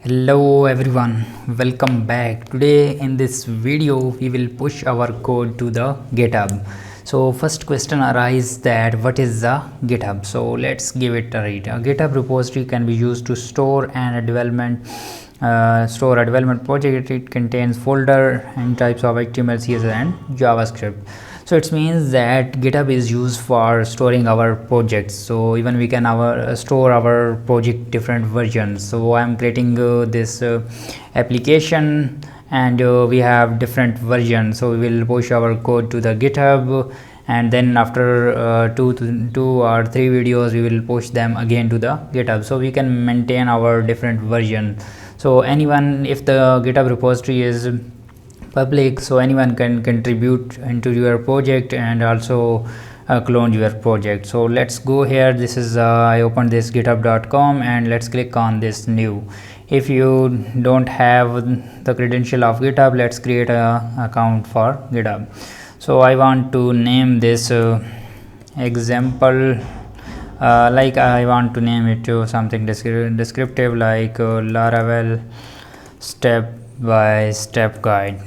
Hello everyone, welcome back. Today in this video we will push our code to the GitHub. So first question arises that what is the GitHub? So let's give it a read. A GitHub repository can be used to store a development project. It contains folder and types of HTML, CSS and JavaScript. So it means that GitHub is used for storing our projects. So even we can store our project different versions. So I am creating this application and we have different versions. So we will push our code to the GitHub, and then after two or three videos we will push them again to the GitHub, so we can maintain our different version. So anyone, if the GitHub repository is public, so anyone can contribute into your project and also clone your project. So let's go here. This is I opened this github.com and let's click on this new. If you don't have the credential of GitHub, let's create a account for GitHub. So I want to name this example, like I want to name it to something descriptive like Laravel step by step guide.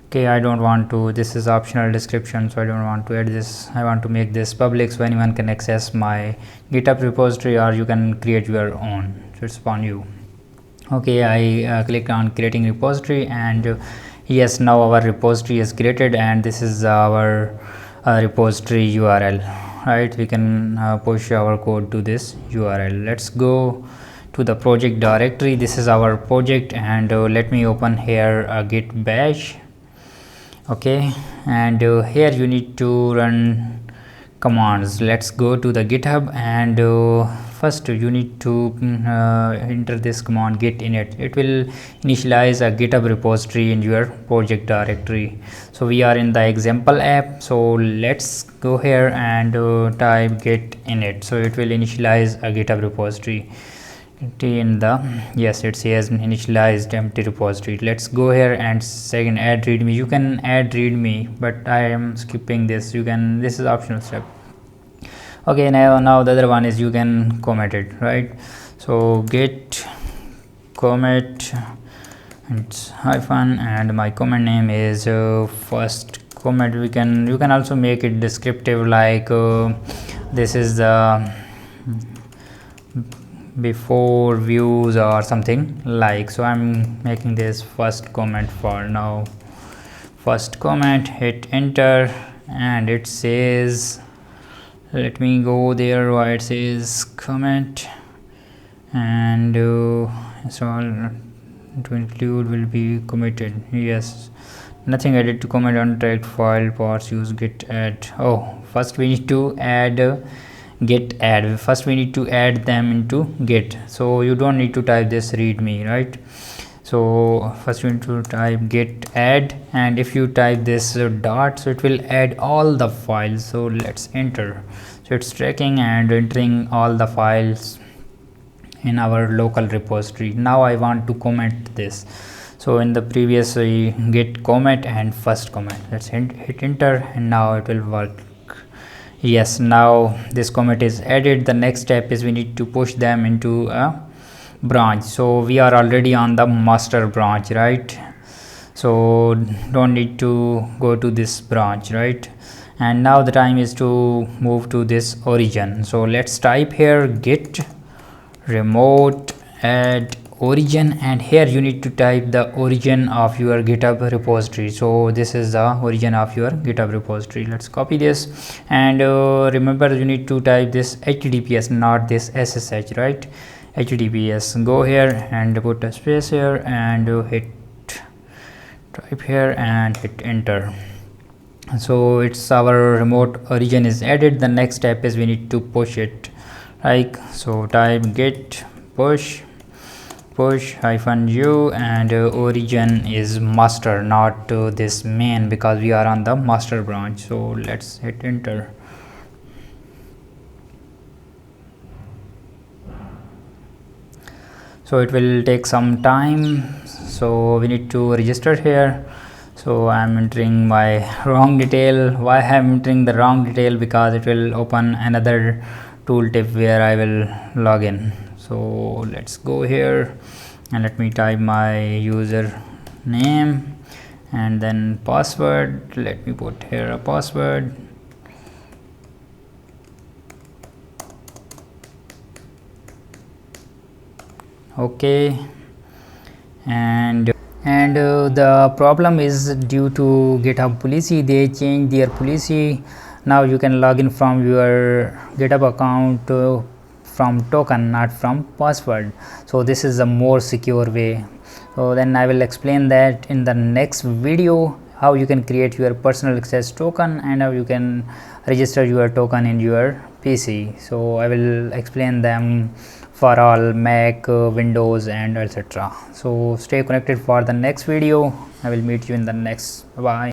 Okay, I don't want to, this is optional description, so I don't want to add this. I want to make this public so anyone can access my GitHub repository, or you can create your own. So it's upon you. Okay, I click on creating repository, and yes, now our repository is created, and this is our repository URL, right? We can push our code to this URL. Let's go to the project directory. This is our project, and let me open here a git bash. Okay, and here you need to run commands. Let's go to the GitHub, and first you need to enter this command git init. It will initialize a GitHub repository in your project directory. So we are in the example app, so let's go here and type git init. So it will initialize a GitHub repository in the, yes, it says initialized empty repository. Let's go here and second add readme. You can add readme, but I am skipping this. You can, this is optional step. Okay, now the other one is you can commit it, right? So git commit and hyphen, and my commit name is first commit. You can also make it descriptive, like this is the before views or something like. So I'm making this first comment for now. First comment, hit enter, and it says, let me go there where it says comment, and so to include will be committed. Yes, nothing added to commit untracked file parts, use git add. Oh, first we need to add git add. First we need to add them into git, so you don't need to type this readme, right? So first you need to type git add, and if you type this dot, so it will add all the files. So let's enter. So it's tracking and entering all the files in our local repository. Now I want to comment this. So in the previous git commit and first comment, let's hit enter, and now it will work. Yes, now this commit is added. The next step is we need to push them into a branch. So we are already on the master branch, right? So don't need to go to this branch, right? And now the time is to move to this origin. So let's type here git remote add origin, and here you need to type the origin of your GitHub repository. So this is the origin of your GitHub repository. Let's copy this, and remember you need to type this HTTPS, not this SSH, right? HTTPS. Go here and put a space here and type here and hit enter. So it's our remote origin is added. The next step is we need to push it, like, so type git push hyphen u, and origin is master, not this main, because we are on the master branch. So let's hit enter. So it will take some time, so we need to register here. So I'm entering my wrong detail. Why I'm entering the wrong detail? Because it will open another tooltip where I will log in. So let's go here and let me type my user name and then password. Let me put here a password. Okay, and the problem is due to GitHub policy. They changed their policy. Now you can log in from your GitHub account from token, not from password. So this is a more secure way. So then I will explain that in the next video, how you can create your personal access token and how you can register your token in your PC. So I will explain them for all Mac, Windows and etc. So stay connected for the next video. I will meet you in the next. Bye.